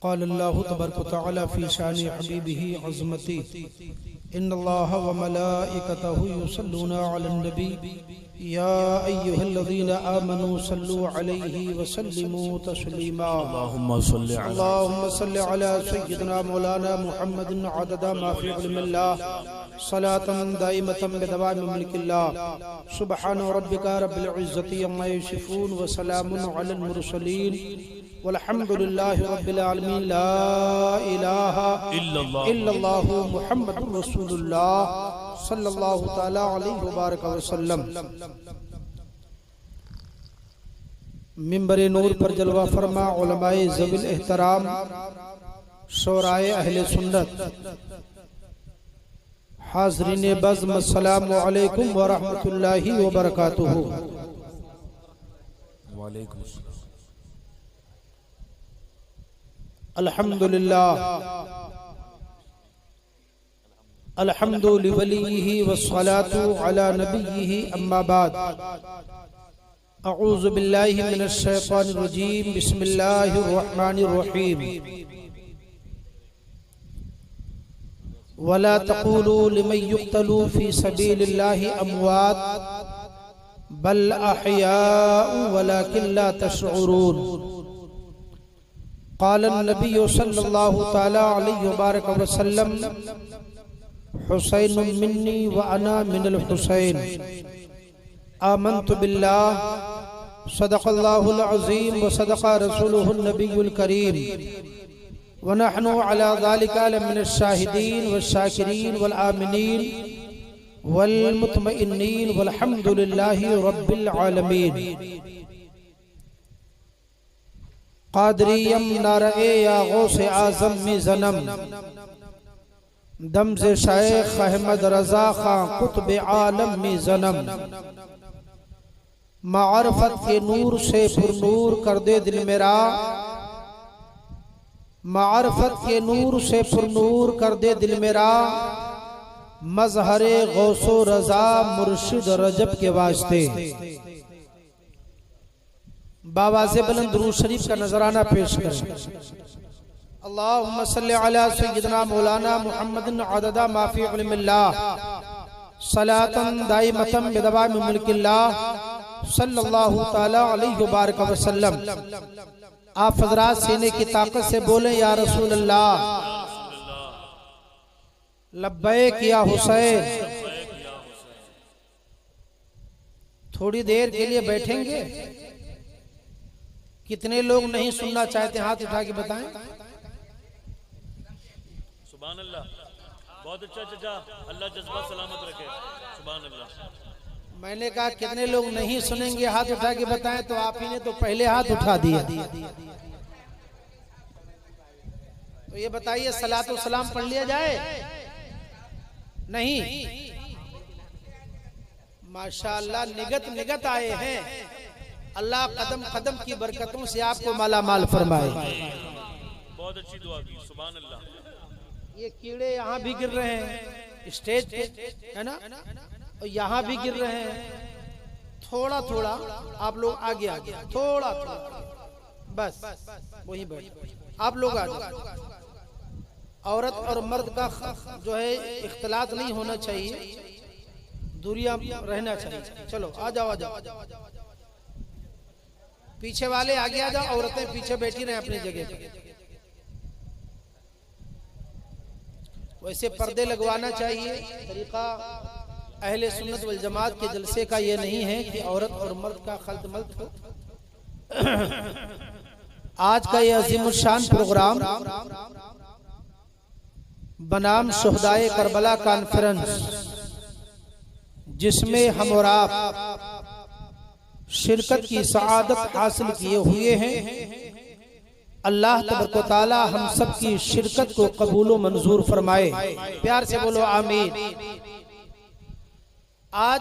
क़ाल अल्लाहु तबारक व तआला फ़ी शानि हबीबिही अज़मती इन्नल्लाह व मलाइकतहु युसल्लूना अलन नबी या अय्युहल्लज़ीना आमनू सल्लू अलैहि व सल्लिमू तस्लीमा अल्लाहुम्मा सल्लि अला सय्यिदिना मौलाना मुहम्मदिन अददा मा फ़ी इल्मिल्लाह सलातन दाइमतन बिदवाम मुल्किल्लाह सुब्हान रब्बिका रब्बिल इज़्ज़ति अम्मा यसिफून व सलामुन अलल मुरसलीन वल्हम्दुलिल्लाहि रब्बिल आलमीन। ला इलाहा इल्लल्लाह मुहम्मदुर रसूलुल्लाह सल्लल्लाहु तआला अलैहि वबारक वसल्लम। मिंबर नूर पर जलवा फरमा उलमाए ज़वील एहतराम शोराए अहले सुन्नत हाज़रीन बज़्म अस्सलामु अलैकुम व रहमतुल्लाहि व बरकातुहू। वालेकुम अस्सलाम। अल्हम्दुलिल्लाह अल्हम्दु लिवलिय्यिही वस्सलातु अला नबिय्यिही अम्मा बाद। अऊज़ु बिल्लाहि मिनश शैतानिर रजीम बिस्मिल्लाहिर रहमानिर रहीम। वला तक़ूलू लिमन युक़्तलू फ़ी सबीलिल्लाहि अमवात बल अहयाउ वलाकिन ला तशऊरून। क़ाल नबी सल्लल्लाहु तआला अलैहि वबारक वसल्लम हुसैन मिन्नी व अना मिनल हुसैन। आमन्तु बिल्लाह सदक़ल्लाहुल अज़ीम व सदक़ रसूलुहुन नबियुल करीम व नहनु अला ज़ालिका लमिनश शाहिदीन व शाकिरीन वल आमिनीन वल मुतमइन्नीन वल्हम्दुलिल्लाहि रब्बिल आलमीन। क़ादरियम नारे या गौसे आज़म में जन्म दम से शायख अहमद रज़ा खां कुतुब आलम में जन्म। मारफत के नूर से पुरनूर कर दे दिल मेरा, मारफत के नूर से पुरनूर कर दे दिल मेरा। मज़हरे गौसो रज़ा मुर्शिद रजब के वास्ते। बाबा से बुलंद दुरूद शरीफ का नजराना पेश करें। अल्लाहुम्मा सल्लि अला सय्यिदिना मौलाना मुहम्मदिन अददा मा फ़ी इल्मिल्लाह सलातन दाइमतन बिदवाम मुल्किल्लाह सल्लल्लाहु तआला अलैहि वबारक वसल्लम। आप हज़रात सीने की ताकत से बोलें या रसूल अल्लाह। लब्बैक या हुसैन। थोड़ी देर के लिए बैठेंगे। कितने लोग नहीं सुनना चाहते हाथ उठा के बताएं। सुभान अल्लाह। बहुत अच्छा चाचा, अल्लाह जज्बा सलामत रखे। सुभान अल्लाह। मैंने कहा कितने लोग नहीं सुनेंगे हाथ उठा के बताएं, तो आप ही ने तो पहले हाथ उठा दिया। तो ये बताइए सलात व सलाम पढ़ लिया जाए? नहीं। माशाअल्लाह निगत निगत आए हैं। अल्लाह कदम कदम की बरकतों से आपको माला माल फरमाए। बहुत अच्छी दुआ की। सुभान अल्लाह। ये कीड़े यहाँ भी गिर रहे हैं स्टेज पे, है ना, और यहाँ भी गिर रहे हैं। थोड़ा थोड़ा आप लोग आगे आगे, थोड़ा थोड़ा बस वहीं बैठ। आप लोग आगे। औरत और मर्द का जो है इख्तिलात नहीं होना चाहिए, दूरियां रहना चाहिए। चलो आ जाओ आ जाओ। पीछे वाले आगे आ जाओ, औरतें पीछे बैठी रहे अपनी जगह पे। वैसे पर्दे लगवाना चाहिए। तरीका अहले सुन्नत वल जमात के जलसे का ये नहीं है कि औरत और मर्द का खल्त मल्त हो। आज का ये अज़ीमुश्शान प्रोग्राम बनाम शुहदाए करबला कॉन्फ्रेंस, जिसमें हम और आप शिरकत की सआदत हासिल किए हुए हैं। अल्लाह तबारक व तआला हम सब की शिरकत को कबूल व मंजूर फरमाए। प्यार से बोलो आमीन। आज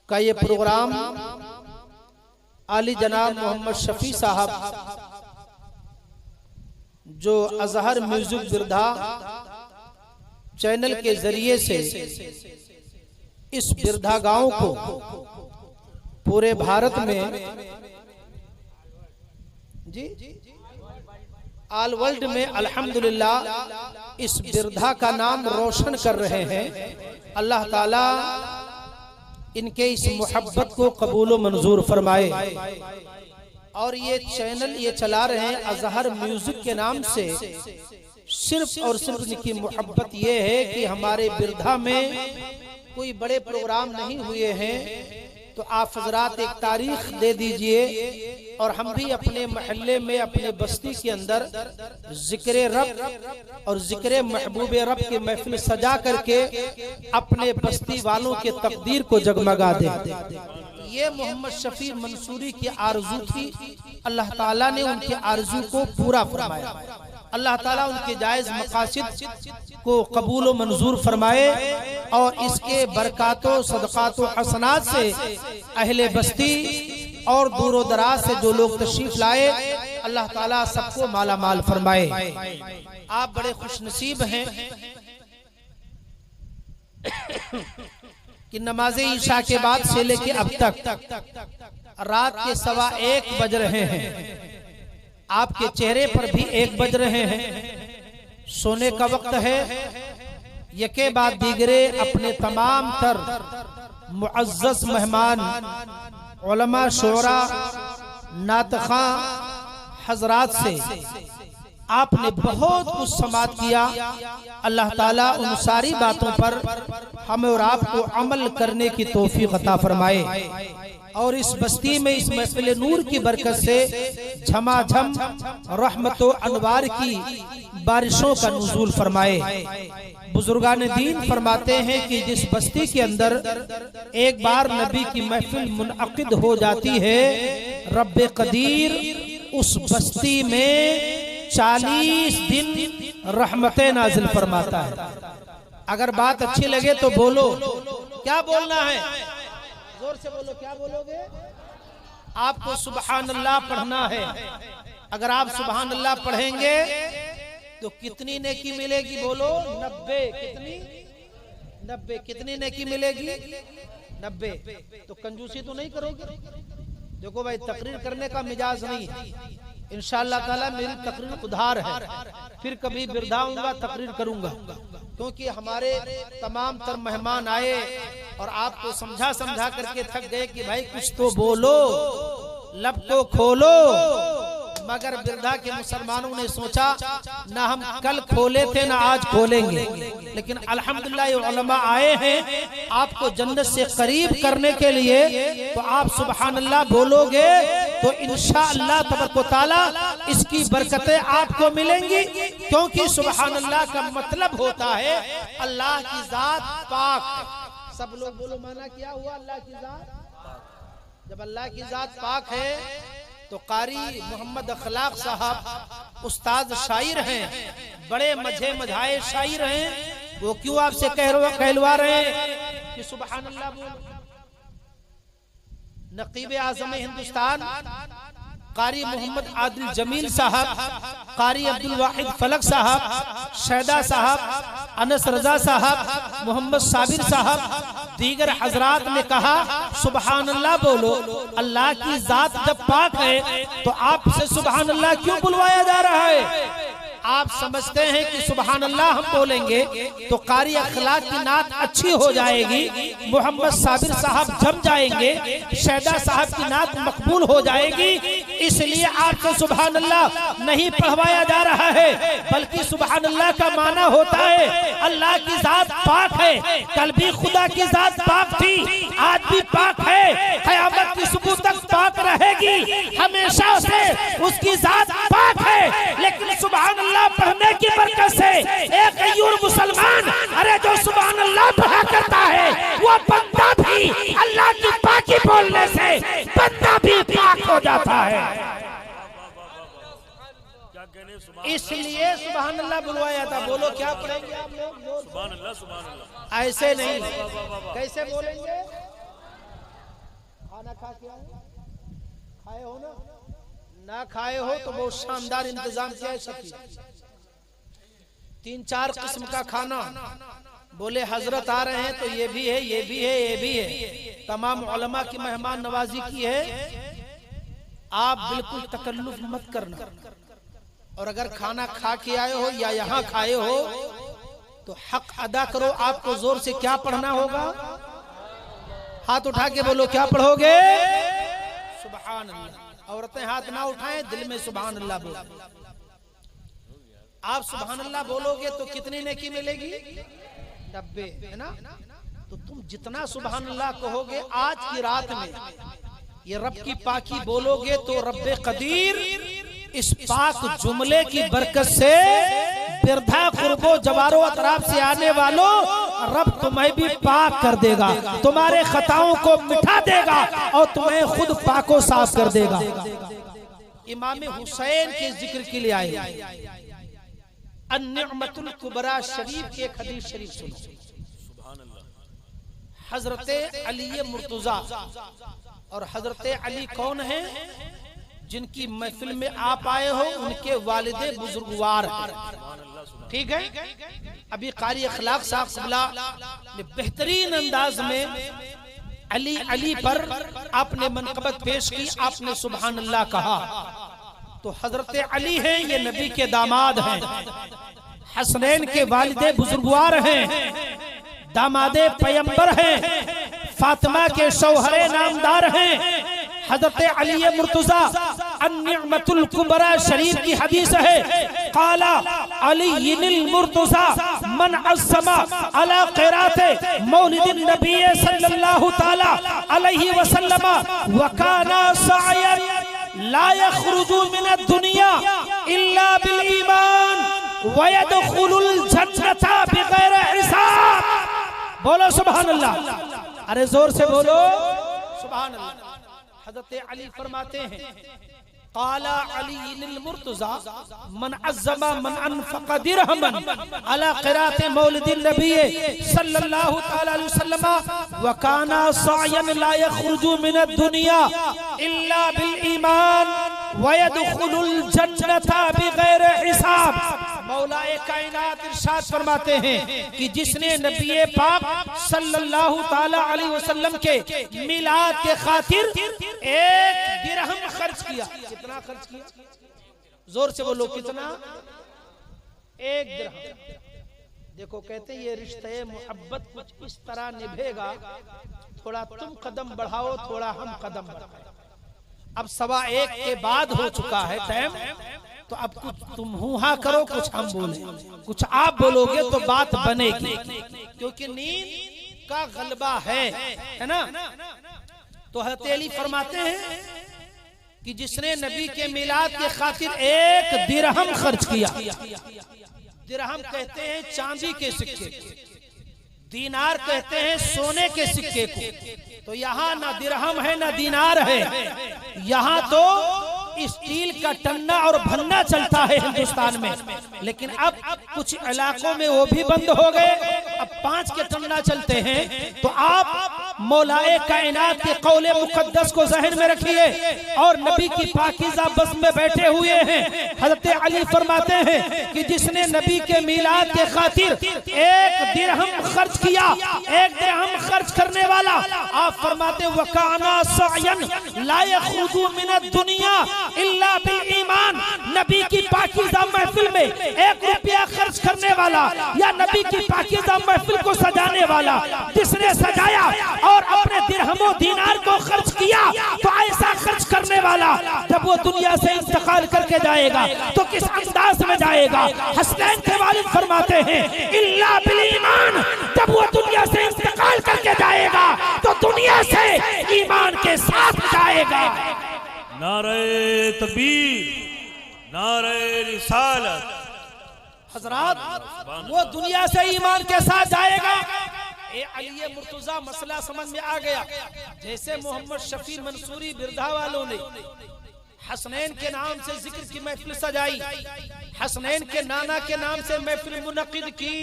का ये प्रोग्राम आली जनाब मोहम्मद शफी साहब, जो अजहर म्यूजिक बिरधा चैनल के जरिए से इस बिरधा गांव को पूरे भारत में जी ऑल वर्ल्ड में अल्हम्दुलिल्लाह इस बिरधा का नाम रोशन कर रहे हैं। अल्लाह ताला इनके इस मोहब्बत को कबूल व मंजूर फरमाए। और ये चैनल ये चला रहे हैं अजहर म्यूजिक के नाम से, सिर्फ और सिर्फ इनकी मोहब्बत ये है कि हमारे बिरधा में कोई बड़े प्रोग्राम नहीं हुए हैं तो आप हजरात एक तारीख दे दीजिए और हम भी अपने महल्ले में अपने बस्ती के अंदर जिक्र रब और जिक्र महबूब रब की महफिल सजा करके अपने बस्ती वालों के तकदीर को जगमगा दे। ये मोहम्मद शफी मंसूरी की आरजू थी, अल्लाह ताला ने उनकी आरजू को पूरा फरमाया। अल्लाह ताला उनके जायज मकासिद को कबूल व मंजूर फरमाए और इसके बरकातों सदकातों हसनात से अहले बस्ती और दूरो दराज से जो लोग तशरीफ लाए अल्लाह ताला सबको माला माल फरमाए। आप बड़े खुशनसीब हैं कि नमाज ईशा के बाद से लेके अब तक रात के 1:15 बज रहे हैं, आपके चेहरे पर भी 1 बज रहे हैं। सोने का वक्त है। यके बाद दीगरे अपने तमाम तर मुअज़्ज़ज़ मेहमान उलमा शोरा नातखा हजरात से आपने बहुत कुछ समात किया। अल्लाह ताला उन सारी बातों पर हमें और आपको अमल करने की तौफीक अता फरमाए और इस बस्ती में इस महफिल नूर की बरकत से झमाझम रहमत व अनवार की बारिशों का नुज़ूल फरमाए। बुजुर्गान दीन फरमाते हैं कि जिस बस्ती के अंदर एक बार नबी की महफिल मुनअक़िद हो जाती है, रब्बे कदीर उस बस्ती में 40 दिन रहमतें नाजिल फरमाता है। अगर बात अच्छी लगे तो बोलो, क्या बोलना है? जोर से बोलो, क्या बोलोगे? आपको सुबहान अल्लाह पढ़ना है। अगर आप सुबहान अल्लाह पढ़ेंगे तो कितनी नेकी मिलेगी? बोलो 90। कितनी? 90। कितनी नेकी मिलेगी? 90। तो कंजूसी तो नहीं करोगे? देखो भाई, तकरीर करने का मिजाज नहीं, इंशाअल्लाह ताला मेरी तकरीर उधार है, फिर कभी बिरदाऊंगा तकरीर करूंगा, क्योंकि हमारे तमाम तर मेहमान आए और आपको समझा समझा करके थक गए कि भाई कुछ तो बोलो, लब तो खोलो। मगर बिरधा के मुसलमानों ने सोचा ना हम कल खोले थे ना आज खोलेंगे, लेकिन अल्हम्दुलिल्लाह उलमा आए हैं आपको जन्नत से करीब करने के लिए, तो आप सुबहान अल्लाह बोलोगे तो इंशाअल्लाह तबारक व तआला इसकी बरकतें आपको मिलेंगी। क्योंकि सुबहान अल्लाह का मतलब होता है अल्लाह की जात पाक। सब लोग बोलो, माना क्या हुआ? अल्लाह की जात। जब अल्लाह की जात पाक है तो कारी मोहम्मद अखलाक साहब उस्ताद शायर हैं, बड़े मजे मझाए शायर हैं, वो क्यों आपसे कहलवा रहे हैं कि सुबहान अल्लाह बोलो? नकीब आज़म हिंदुस्तान कारी मोहम्मद आदिल जमील साहब, कारी अब्दुल वाहिद फलक साहब, शहदा साहब, अनस रजा साहब, मोहम्मद साबिर साहब, दीगर हजरात ने कहा सुबहान अल्लाह बोलो। अल्लाह की जात जब पाक है तो आपसे सुबहान अल्लाह क्यों बुलवाया जा रहा है? आप समझते हैं कि सुबहान अल्लाह हम बोलेंगे तो कारी अखलाक की नात अच्छी हो जाएगी, मोहम्मद साबिर साहब जम जाएंगे, शहदा साहब की नात मकबूल हो जाएगी, इसलिए आपको सुबहान अल्लाह नहीं पढ़वाया जा रहा है, बल्कि सुबहान अल्लाह का माना होता है अल्लाह की जात पाक है। कल भी खुदा की जात पाक थी, आज भी पाक है, क़यामत की सुबह तक पाक रहेगी, हमेशा से उसकी जात पाक है। लेकिन सुबहान अल्लाह पढ़ने की बरकत से एक गैर मुसलमान, अरे जो सुबहान अल्लाह पढ़ा करता है वो बंदा भी अल्लाह की पाकी बोलने से बंदा भी पाक हो जाता है। इसलिए सुबहान अल्लाह बुलवाया था। बोलो, क्या पढ़ेंगे आप लोग? सुबहान अल्लाह, सुबहान अल्लाह। ऐसे नहीं, कैसे बोलेंगे? खाना खा के खाए हो ना खाए हो तो बहुत शानदार इंतजाम किया है सखी। 3-4 किस्म का खाना। बोले हजरत आ रहे हैं तो ये भी है, ये भी है, ये भी है। तमाम उलमा की मेहमान नवाजी की है। आप बिल्कुल तकल्लुफ मत करना और अगर खाना खा के आए हो या यहाँ खाए हो तो हक अदा करो। आपको जोर से क्या पढ़ना होगा? हाथ उठा के बोलो, क्या पढ़ोगे? सुभान अल्लाह। औरतें हाथ ना उठाएं, दिल में सुभान अल्लाह बोलो। आप सुभान अल्लाह बोलोगे तो कितनी नेकी मिलेगी? 90, है ना? तो तुम जितना सुभान अल्लाह कहोगे आज की रात में, ये रब की पाकी बोलोगे तो रब्बे कदीर इस पाक जुमले की बरकत से बिरधा कुर्बो जवारो अतराफ से आने वालों, रब तुम्हें भी पाक कर देगा, तुम्हारे खताओं को मिटा देगा और तुम्हें खुद पाको साफ कर देगा। इमाम हुसैन के जिक्र के लिए आए अन्निअमतुल कुबरा शरीफ के एक हदीस शरीफ सुनो। हजरत अली मुर्तजा, और हजरत अली कौन है? जिनकी महफिल में आप आए हो उनके वालिदे बुजुर्गवार, ठीक है? अभी कारी अखलाक साहब ने बेहतरीन अंदाज में अली अली पर आपने मनकबत पेश की, आपने सुभान अल्लाह कहा। तो हजरत अली हैं, ये नबी के दामाद हैं, हसनैन के वालिदे बुजुर्गवार हैं, दामादे पैगंबर हैं, फातिमा के शौहरे नामदार हैं। हजरत अली मुर्तजा अन्निअमतुल कुबरा शरीफ की हदीस है, काला अली मुर्तजा मन अज़्ज़मा अला क़िराते मौलिदिन नबी सल्लल्लाहु तआला अलैहि वसल्लम व काना सायन ला यख़रुजु मिनद दुनिया इल्ला बिल ईमान व यदखुलुल जन्नता बिग़ैर हिसाब। बोलो सुभान अल्लाह। अरे जोर से बोलो सुभान अल्लाह। हज़रत अली फरमाते हैं, काला अली मुर्तजा मन अज़्ज़मा मन अनफ़क़ दिरहमन अला क़िराते मौलिदिन नबी सल्लल्लाहु तआला अलैहि वसल्लम व काना सायन ला यख़रुजु मिनद दुनिया इल्ला बिल ईमान व यदखुलुल जन्नता बिग़ैर हिसाब। मौलाए कायनात इरशाद फरमाते हैं कि जिसने नबी पाक सल्लल्लाहु ताला अलैहि वसल्लम के मिलाद के खातिर 1 दिरहम खर्च किया। कितना खर्च किया? जोर से बोलो, कितना? 1 दिरहम। देखो कहते ये रिश्ते मोहब्बत कुछ इस तरह निभेगा, थोड़ा तुम कदम बढ़ाओ, थोड़ा हम कदम बढ़ाओ। अब 1:15 के बाद हो चुका है टाइम, तो अब कुछ तुम हुआ करो, कुछ हम बोले, कुछ आप बोलोगे तो बात बनेगी, क्योंकि नींद का गलबा है ना? तो हज़रत अली फरमाते हैं कि जिसने नबी के मिलाद के खातिर 1 दिरहम खर्च किया। दिरहम कहते हैं चांदी के सिक्के, दीनार कहते हैं सोने के सिक्के को। तो यहाँ ना दिरहम है ना दीनार है, यहाँ तो स्टील का टन्ना और भन्ना चलता है हिंदुस्तान में। लेकिन अब कुछ इलाकों में वो भी बंद हो गए, अब 5 के टन्ना चलते हैं। तो आप मौलाए कायनात के कौले मुकद्दस को जहन में रखिए और नबी की पाकीज़ा बस में बैठे हुए हैं। हज़रत अली फरमाते हैं कि जिसने नबी के मिलाद के खातिर 1 दिरहम खर्च किया, 1 दिरहम खर्च करने वाला, आप फरमाते वकाना सायन ला यख़रुजु मिनद दुनिया इल्ला बिल ईमान। नबी की पाकीज़ा महफिल में 1 रुपया खर्च करने वाला या नबी की पाकीज़ा महफिल को सजाने वाला, जिसने सजाया और अपने दिरहमों दीनार को खर्च किया, तो ऐसा खर्च करने वाला जब वो दुनिया से इंतकाल करके जाएगा तो किस अंदाज में जाएगा? हसनैन के वालिद फरमाते हैं इल्ला बिल ईमान, जब वो दुनिया से इंतकाल करके जाएगा तो दुनिया से ईमान के साथ जाएगा। नारे तकबीर, नारे रिसालत। हजरात, वो दुनिया से ईमान के साथ जाएगा। ए अली मुर्तजा मसला समझ में आ गया। जैसे मोहम्मद शफी मंसूरी बिरधा वालों ने हसनैन के नाम से जिक्र की महफिल सजाई, हसनैन के नाना के नाम से महफिल मुनक्किद की,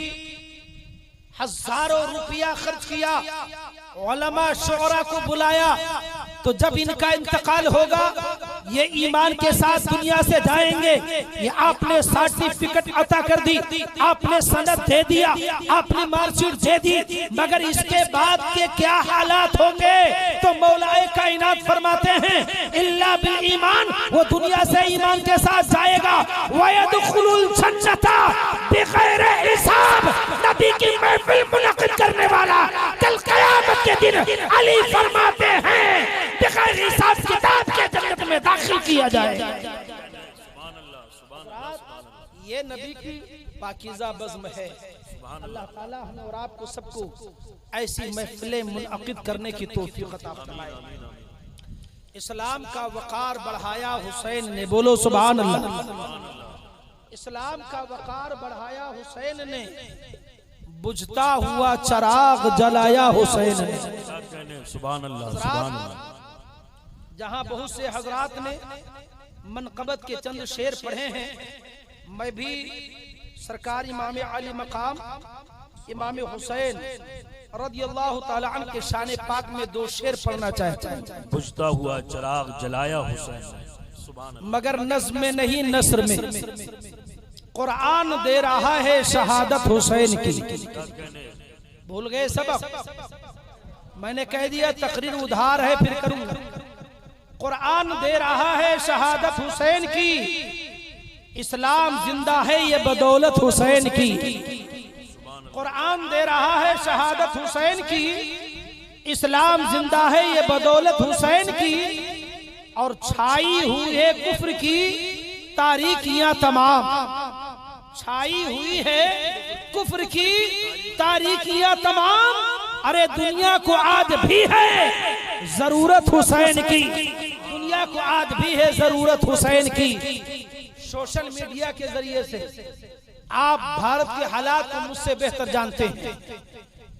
हजारों रुपया खर्च किया, उलमा शुअरा को बुलाया, तो जब इनका इंतकाल होगा ये ईमान के साथ दुनिया से जाएंगे। ये आपने सर्टिफिकेट अता कर दी, आपने सनद दे दिया, आपने मार्कशीट दे दी, मगर इसके बाद के क्या हालात होंगे? तो मौलाए कायनात फरमाते हैं इल्ला बिल ईमान, वो दुनिया से ईमान के साथ जाएगा। वयद वयदखुलुल जन्नता बिगैर हिसाब। नबी की महफिल मुनक़िद करने वाला कल क़यामत के दिन अली फरमाते हैं बिगैर हिसाब किताब के जन्नत में दाखिल किया जाएगा। ये नबी की पाकीज़ा बज़्म है। अल्लाह ताला हमें और आपको सबको ऐसी महफिलें मुनक़िद करने की तौफ़ीक़ अता फरमाए। इस्लाम का वक़ार बढ़ाया हुसैन ने, बोलो सुभान अल्लाह। इस्लाम का वक़ार बढ़ाया हुसैन ने, बुझता हुआ चराग जलाया हुसैन ने। सुभान अल्लाह, सुभान अल्लाह। जहाँ बहुत से हजरात ने मनक़बत के चंद शेर पढ़े हैं, मैं भी सरकार इमाम अली मकाम इमाम हुसैन रज़ियल्लाहु ताला अन्हु के शान पाक में दो शेर पढ़ना चाहता हूँ। बुझता हुआ चिराग जलाया हुसैन, सुभान अल्लाह। मगर नज़्म में नहीं, नस्र में। कुरान दे रहा है शहादत हुसैन की। भूल गए सबक? मैंने कह दिया तकरीर उधार है, फिर करूंगा। कुरान दे रहा है शहादत हुसैन की, इस्लाम जिंदा है ये बदौलत हुसैन की। कुरान दे रहा है शहादत हुसैन की, इस्लाम जिंदा है ये बदौलत हुसैन की। और छाई हुई है कुफ्र की तारीकियां तमाम, छाई हुई है कुफ्र की तारीकियां तमाम। अरे दुनिया को आज भी है जरूरत हुसैन की, दुनिया को आज भी है जरूरत हुसैन की। सोशल मीडिया के जरिए से आप भारत के हालात को मुझसे बेहतर जानते हैं।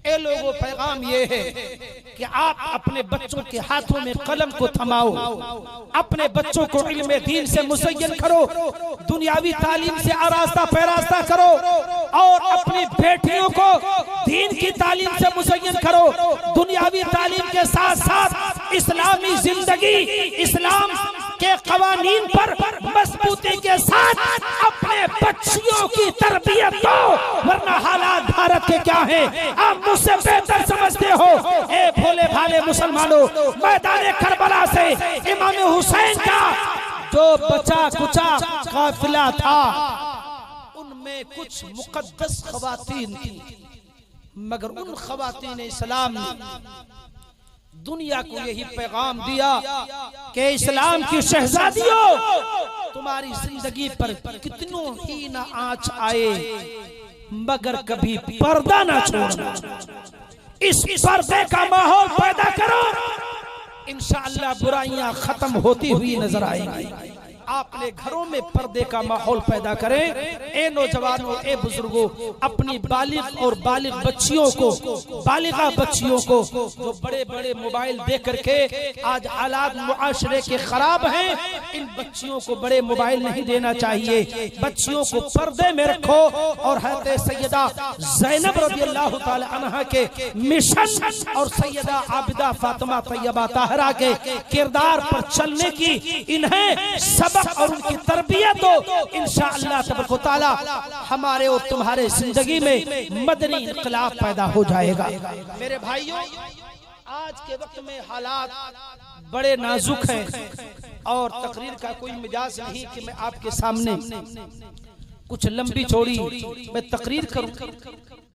ए लोगों, पैगाम ये है कि आप अपने बच्चों के हाथों में कलम को थमाओ, अपने बच्चों को इल्म दीन से मुसय्यन करो, दुनियावी तालीम से आरास्ता पैरास्ता करो, और अपनी बेटियों को दीन की तालीम से मुसय्यन करो। दुनियावी तालीम के साथ साथ इस्लामी जिंदगी, इस्लाम के कवानीन पर मजबूती के साथ अपने बच्चियों की तरबियत दो, वरना हालात भारत के क्या हैं आप मुझसे बेहतर समझते हो। ए भोले भाले मुसलमानों, मैदान करबला से इमाम हुसैन का जो बचा कुचा काफिला था, उनमें कुछ मुकद्दस खवातीन थी, मगर उन खवातीन इस्लाम ने दुनिया को यही पैगाम दिया कि इस्लाम की शहजादियों, तुम्हारी जिंदगी पर कितनों ही ना आँच आए, मगर कभी पर्दा ना छोड़ना। इस पर्दे का माहौल पैदा करो, इंशाअल्लाह बुराइयां खत्म होती हुई नजर आएंगी। अपने घरों में पर्दे का माहौल पैदा करें। ए नौजवानों, ए बुजुर्गों, अपनी बालिग और बालिग बच्चियों को, बालिगा बच्चियों को जो बड़े बड़े मोबाइल दे करके आज हालात मुआशरे के खराब हैं, इन बच्चियों को बड़े मोबाइल नहीं देना चाहिए। बच्चियों को पर्दे में रखो और हज़रत सैयदा ज़ैनब रज़ियल्लाहु ताला अन्हा के मिशन और सैयदा आबिदा फातिमा तैयबा ताहरा के किरदार पर चलने की इन्हें सबक और उनकी तरबियत हो। इंशाअल्लाह तबारक व तआला हमारे और तुम्हारे जिंदगी में मदनी इनकलाब पैदा हो जाएगा। मेरे भाइयों, आज के वक्त में हालात बड़े नाजुक हैं और तकरीर का कोई मिजाज नहीं कि मैं आपके सामने कुछ लंबी चौड़ी मैं तकरीर करूं।